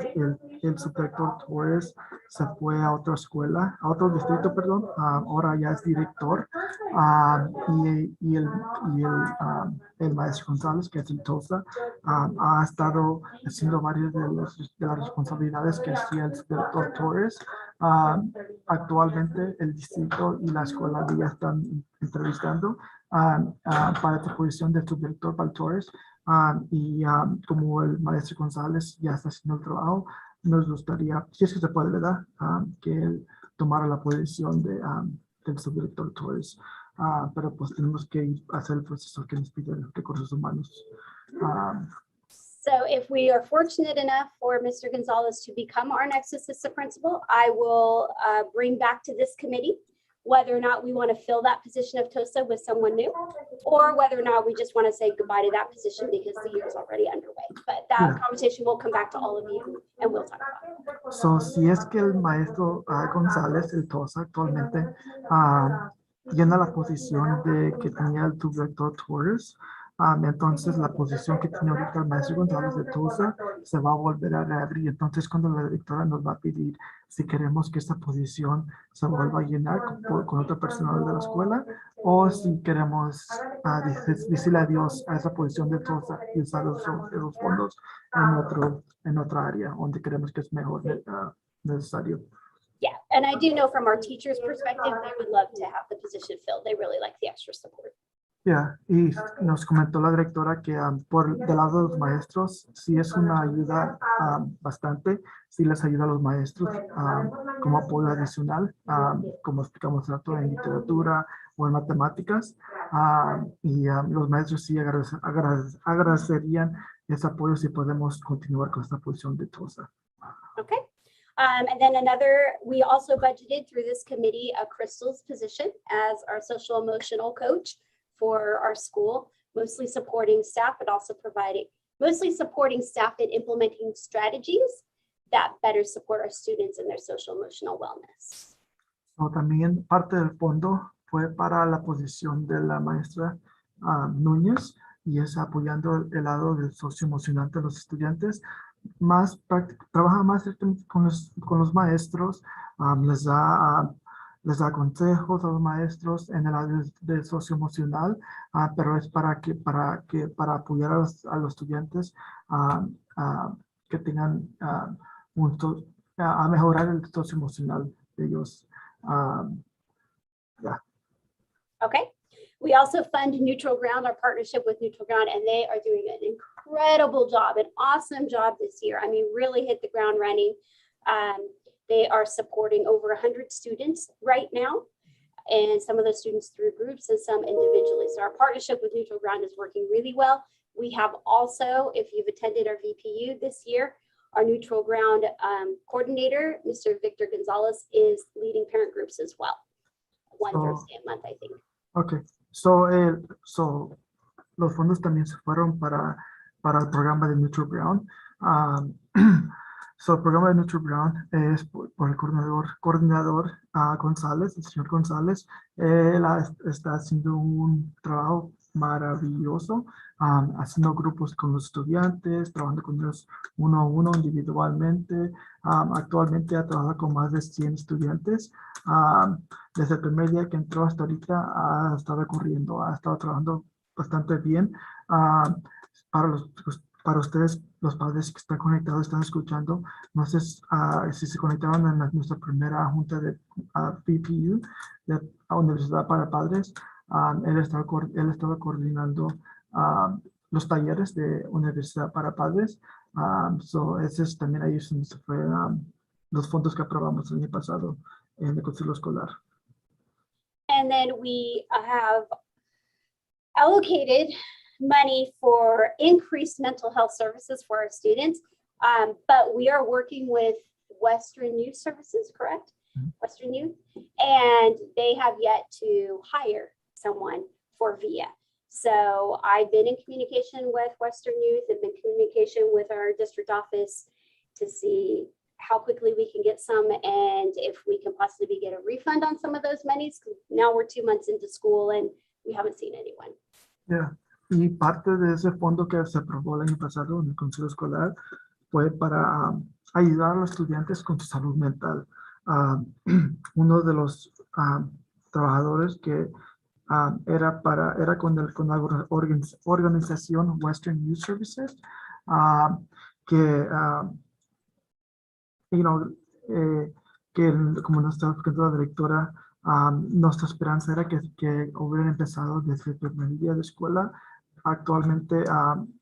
el subdirector Torres se fue a otra escuela, a otro distrito, perdón, ahora ya es director, y el maestro González, que es el TOSA, ha estado haciendo varias de las responsabilidades que hacía el subdirector Torres. Actualmente el distrito y la escuela ya están entrevistando para esta posición de subdirector para Torres. Como el maestro González ya está haciendo el trabajo, nos gustaría, si es que se puede, ¿verdad? Que él tomara la posición del subdirector Torres. Pero pues tenemos que hacer el proceso que nos pide recursos humanos. So if we are fortunate enough for Mr. Gonzalez to become our next assistant principal, I will bring back to this committee whether or not we want to fill that position of TOSA with someone new, or whether or not we just want to say goodbye to that position because the year is already underway. But that conversation will come back to all of you and we'll talk about it. So, si es que el maestro González, el TOSA actualmente, llena la posición que tenía el subdirector Torres, entonces la posición que tiene ahorita el maestro González de TOSA se va a volver a reabrir. Entonces cuando la directora nos va a pedir si queremos que esta posición se vuelva a llenar con otro personal de la escuela, o si queremos decirle adiós a esa posición de TOSA y usar esos fondos en otra área donde creemos que es mejor necesario. Yeah, and I do know from our teachers' perspective, they would love to have the position filled. They really like the extra support. Y nos comentó la directora que del lado de los maestros, sí es una ayuda bastante, sí les ayuda a los maestros como apoyo adicional, como explicamos tanto en literatura o en matemáticas, y los maestros sí agradecerían ese apoyo si podemos continuar con esta posición de TOSA. Okay. And then we also budgeted through this committee Crystal's position as our social emotional coach for our school, mostly supporting staff, but also mostly supporting staff in implementing strategies that better support our students in their social emotional wellness. So, también parte del fondo fue para la posición de la maestra Núñez, y es apoyando el lado del socioemocional de los estudiantes. Trabaja más con los maestros, les da consejos a los maestros en el área de socioemocional, pero es para apoyar a los estudiantes que tengan a mejorar el socioemocional de ellos. Okay. We also fund Neutral Ground, our partnership with Neutral Ground, and they are doing an incredible job, an awesome job this year. I mean, really hit the ground running. They are supporting over 100 students right now, and some of those students through groups and some individually. So our partnership with Neutral Ground is working really well. We have also, if you've attended our VPU this year, our Neutral Ground coordinator, Mr. Victor Gonzalez, is leading parent groups as well. One Thursday a month, I think. Okay. So los fondos también se fueron para el programa de Neutral Ground. So, el programa de Neutral Ground es por el coordinador González, el señor González. Él está haciendo un trabajo maravilloso, haciendo grupos con los estudiantes, trabajando con ellos uno a uno individualmente. Actualmente ha trabajado con más de 100 estudiantes. Desde el primer día que entró hasta ahorita ha estado corriendo, ha estado trabajando bastante bien. Para ustedes, los padres que están conectados, están escuchando, no sé si se conectaron en nuestra primera junta de BPU, de Universidad para Padres. Él estaba coordinando los talleres de Universidad para Padres. Ese es también ahí se fue los fondos que aprobamos el año pasado en el Consejo Escolar. And then we have allocated money for increased mental health services for our students. But we are working with Western Youth Services, correct? Western Youth. And they have yet to hire someone for VIA. So I've been in communication with Western Youth and been in communication with our district office to see how quickly we can get some and if we can possibly get a refund on some of those monies. Now we're 2 months into school and we haven't seen anyone. Yeah. Y parte de ese fondo que se aprobó el año pasado en el Consejo Escolar fue para ayudar a los estudiantes con su salud mental. Uno de los trabajadores que era con la organización Western Youth Services, que como nuestra directora, nuestra esperanza era que hubieran empezado desde el primer día de escuela. Actualmente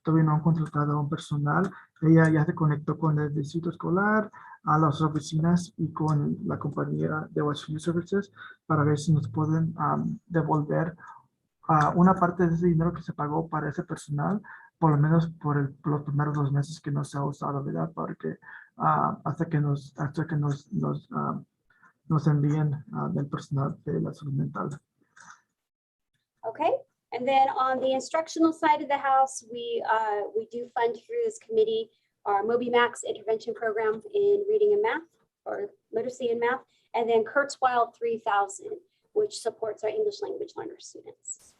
todavía no han contratado a un personal. Ella ya se conectó con el distrito escolar, a las oficinas y con la compañía de Western Youth Services para ver si nos pueden devolver una parte de ese dinero que se pagó para ese personal, por lo menos por los primeros 2 meses que no se ha usado, ¿verdad? Porque hasta que nos envíen del personal de la salud mental. Okay. And then on the instructional side of the house, we do fund through this committee our MobyMax intervention program in reading and math, or literacy and math, and then Kurzweil 3000, which supports our English language learner students.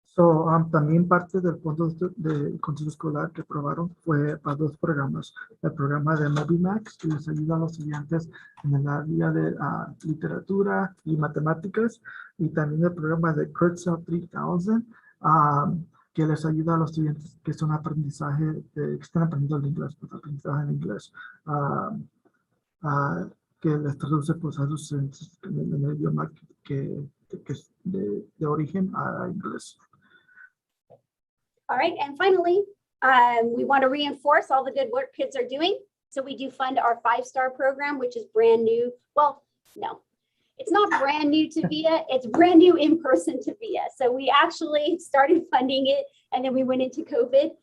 So, también parte del fondo del Consejo Escolar que aprobaron fue para 2 programas. El programa de MobyMax, que les ayuda a los estudiantes en el área de literatura y matemáticas, y también el programa de Kurzweil 3000, que les ayuda a los estudiantes que son que están aprendiendo el inglés, pues aprendizaje en inglés, que les traduce pues, a sus en el idioma que es de origen a inglés. All right, and finally, we want to reinforce all the good work kids are doing. So we do fund our 5-star program, which is brand new. Well, no, it's not brand new to VIA. It's brand new in person to VIA. So we actually started funding it and then we went into COVID.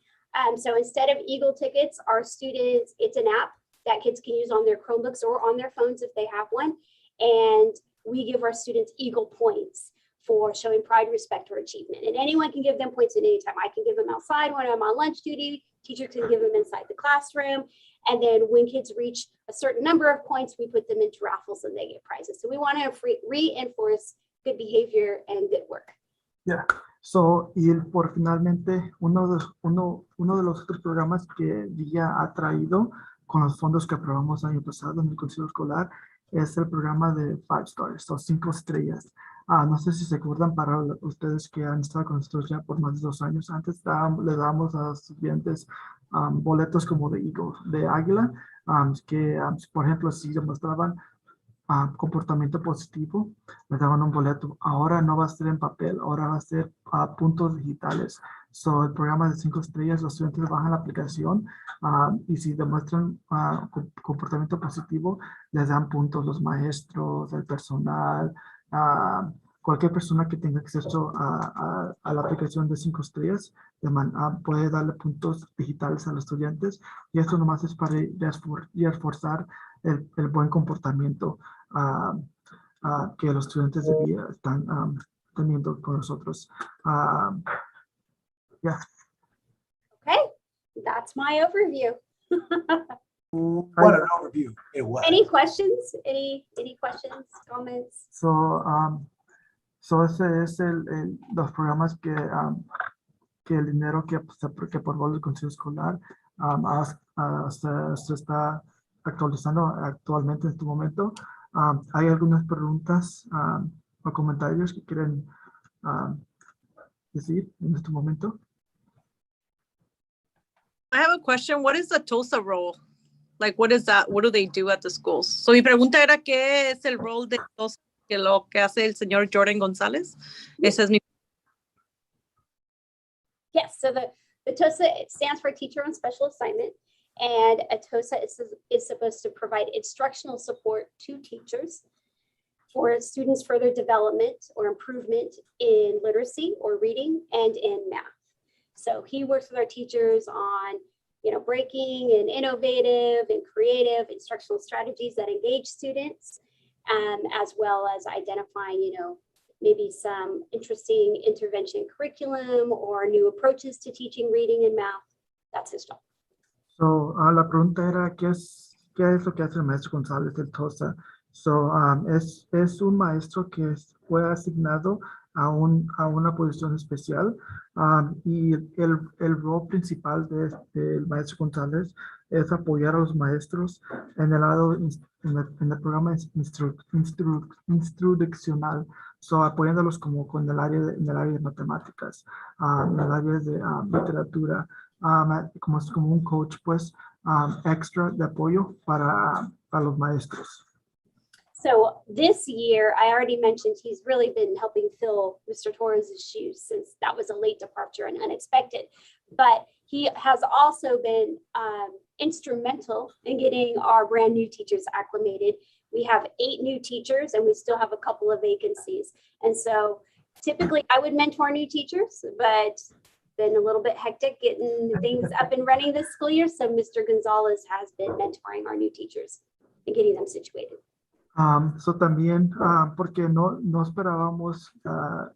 So instead of Eagle tickets, our students, it's an app that kids can use on their Chromebooks or on their phones if they have one. And we give our students Eagle points for showing pride, respect, or achievement. And anyone can give them points at any time. I can give them outside when I'm on lunch duty. Teacher can give them inside the classroom. And then when kids reach a certain number of points, we put them into raffles and they get prizes. So we want to reinforce good behavior and good work. Yeah. So, y finalmente, uno de los otros programas que VIA ha traído con los fondos que aprobamos el año pasado en el Consejo Escolar es el programa de 5 stars, o 5 estrellas. No sé si se acuerdan para ustedes que han estado con nosotros ya por más de 2 años. Antes le dábamos a los estudiantes boletos como de Eagle, de águila, que por ejemplo si demostraban comportamiento positivo, les daban un boleto. Ahora no va a ser en papel, ahora va a ser puntos digitales. So, el programa de 5 estrellas, los estudiantes bajan la aplicación y si demuestran comportamiento positivo, les dan puntos los maestros, el personal, cualquier persona que tenga acceso a la aplicación de 5 estrellas puede darle puntos digitales a los estudiantes, y esto nomás es para reforzar el buen comportamiento que los estudiantes de VIA están teniendo con nosotros. Okay, that's my overview. What an overview it was. Any questions? Any questions, comments? So ese es los programas que el dinero que aprobó el Consejo Escolar se está actualizando actualmente en este momento. Hay algunas preguntas o comentarios que quieren decir en este momento. I have a question. What is the TOSA role? Like, what is that? What do they do at the schools? So mi pregunta era, ¿qué es el rol de TOSA que lo que hace el señor Jordan González? Esa es mi. Yes, so the TOSA, it stands for Teacher on Special Assignment, and a TOSA is supposed to provide instructional support to teachers for students' further development or improvement in literacy or reading and in math. So he works with our teachers on, breaking and innovative and creative instructional strategies that engage students, as well as identifying, maybe some interesting intervention curriculum or new approaches to teaching reading and math. That's his job. So, la pregunta era, ¿qué es lo que hace el maestro González del TOSA? So, es un maestro que fue asignado a una posición especial, y el rol principal del maestro González es apoyar a los maestros en el lado, en el programa instruccional, so, apoyándolos como en el área de matemáticas, en el área de literatura, como un coach, pues, extra de apoyo para los maestros. So this year, I already mentioned he's really been helping fill Mr. Torres's shoes since that was a late departure and unexpected. But he has also been instrumental in getting our brand new teachers acclimated. We have 8 new teachers and we still have a couple of vacancies. And so typically I would mentor new teachers, but been a little bit hectic getting things up and running this school year. So Mr. Gonzalez has been mentoring our new teachers and getting them situated. So también, porque no esperábamos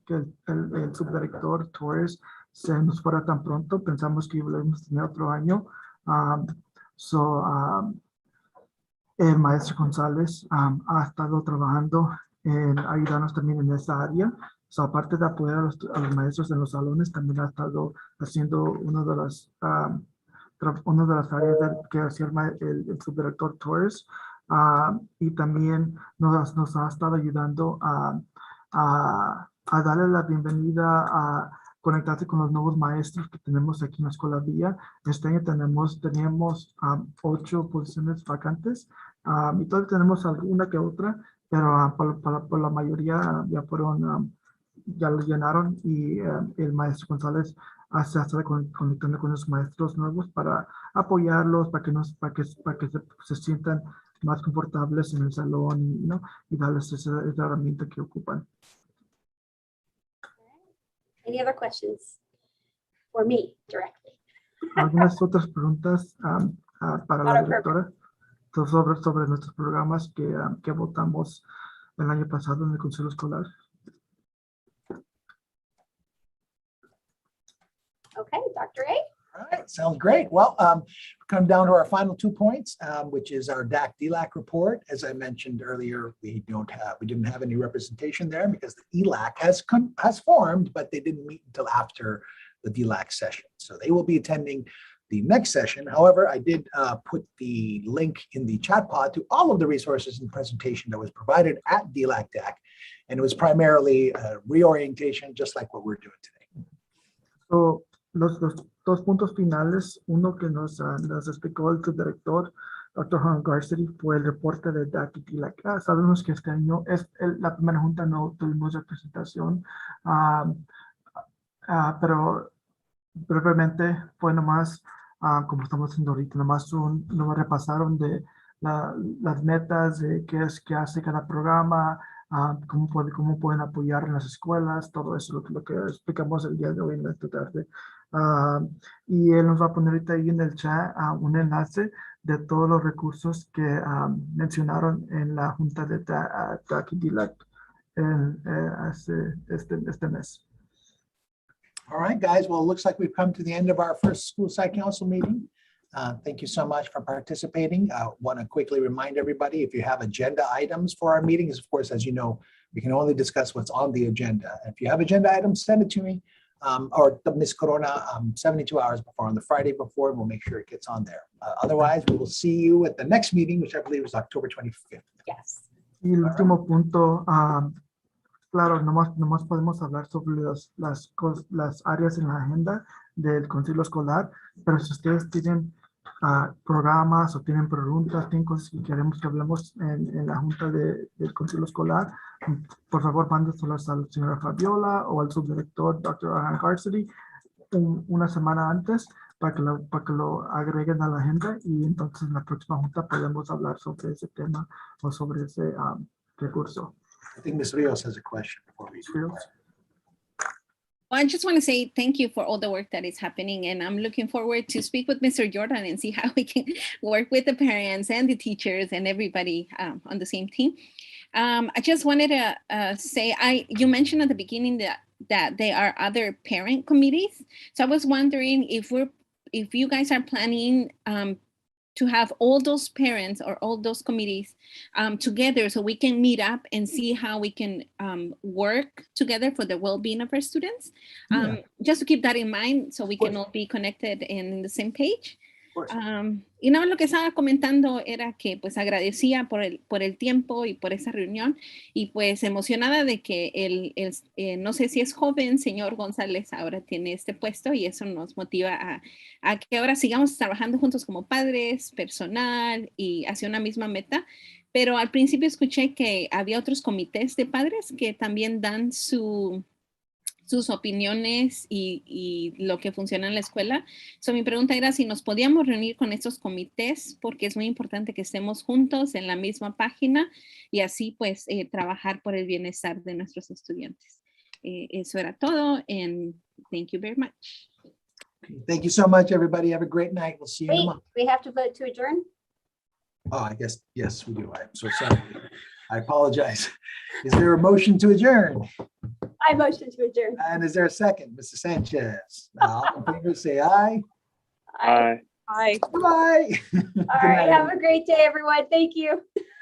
que el subdirector Torres se nos fuera tan pronto, pensamos que íbamos a tener otro año. El maestro González ha estado trabajando en ayudarnos también en esa área. So, aparte de apoyar a los maestros en los salones, también ha estado haciendo una de las áreas que hacía el subdirector Torres. Y también nos ha estado ayudando a darle la bienvenida, a conectarse con los nuevos maestros que tenemos aquí en la escuela Villa. Este año teníamos 8 posiciones vacantes, y todavía tenemos alguna que otra, pero por la mayoría ya lo llenaron, y el maestro González se está conectando con los maestros nuevos para apoyarlos, para que se sientan más confortables en el salón, y darles esa herramienta que ocupan. Any other questions for me directly? ¿Algunas otras preguntas para la directora sobre nuestros programas que votamos el año pasado en el Consejo Escolar? Okay, Dr. A. All right, sounds great. Well, come down to our final 2 points, which is our DAC-DLAC report. As I mentioned earlier, we didn't have any representation there because the ELAC has formed, but they didn't meet until after the DLAC session. So they will be attending the next session. However, I did put the link in the chat pod to all of the resources and presentation that was provided at DLAC-DAC, and it was primarily reorientation, just like what we're doing today. So, los 2 puntos finales, uno que nos explicó el subdirector, Dr. Juan Garcetti, fue el reporte de DAC y DLAC. Sabemos que este año es la primera junta, no tuvimos representación, pero brevemente fue nomás, como estamos haciendo ahorita, nomás repasaron de las metas, de qué hace cada programa, cómo pueden apoyar en las escuelas, todo eso, lo que explicamos el día de hoy en esta tarde. Y él nos va a poner ahorita ahí en el chat un enlace de todos los recursos que mencionaron en la junta de DAC y DLAC este mes. All right, guys. Well, it looks like we've come to the end of our first school site council meeting. Thank you so much for participating. I want to quickly remind everybody, if you have agenda items for our meetings, of course, as you know, we can only discuss what's on the agenda. If you have agenda items, send it to me or Ms. Corona 72 hours before on the Friday before, and we'll make sure it gets on there. Otherwise, we will see you at the next meeting, which I believe is October 25th. Yes. Y el último punto, claro, nomás podemos hablar sobre las áreas en la agenda del Consejo Escolar, pero si ustedes tienen programas o tienen preguntas, tienen cosas que queremos que hablemos en la junta del Consejo Escolar, por favor, mándeselas a la señora Fabiola o al subdirector Dr. Ahan Carsity una semana antes para que lo agreguen a la agenda y entonces en la próxima junta podemos hablar sobre ese tema o sobre ese recurso. I think Ms. Rios has a question before we do. Well, I just want to say thank you for all the work that is happening, and I'm looking forward to speak with Mr. Jordan and see how we can work with the parents and the teachers and everybody on the same team. I just wanted to say, you mentioned at the beginning that there are other parent committees. So I was wondering if you guys are planning to have all those parents or all those committees together so we can meet up and see how we can work together for the well-being of our students. Just to keep that in mind so we can all be connected and in the same page. Y no, lo que estaba comentando era que pues agradecía por el tiempo y por esa reunión y pues emocionada de que no sé si es joven, señor González ahora tiene este puesto y eso nos motiva a que ahora sigamos trabajando juntos como padres, personal y hacia una misma meta. Pero al principio escuché que había otros comités de padres que también dan sus opiniones y lo que funciona en la escuela. So, mi pregunta era si nos podíamos reunir con estos comités porque es muy importante que estemos juntos en la misma página y así pues trabajar por el bienestar de nuestros estudiantes. Eso era todo and thank you very much. Thank you so much, everybody. Have a great night. We'll see you in a Wait, month. we have to vote to adjourn? Oh, I guess, yes, we do. I'm so sorry. I apologize. Is there a motion to adjourn? I motion to adjourn. And is there a second? Mr. Sanchez? All in favor, say aye. Aye. Hi. Bye. All right, have a great day, everyone. Thank you.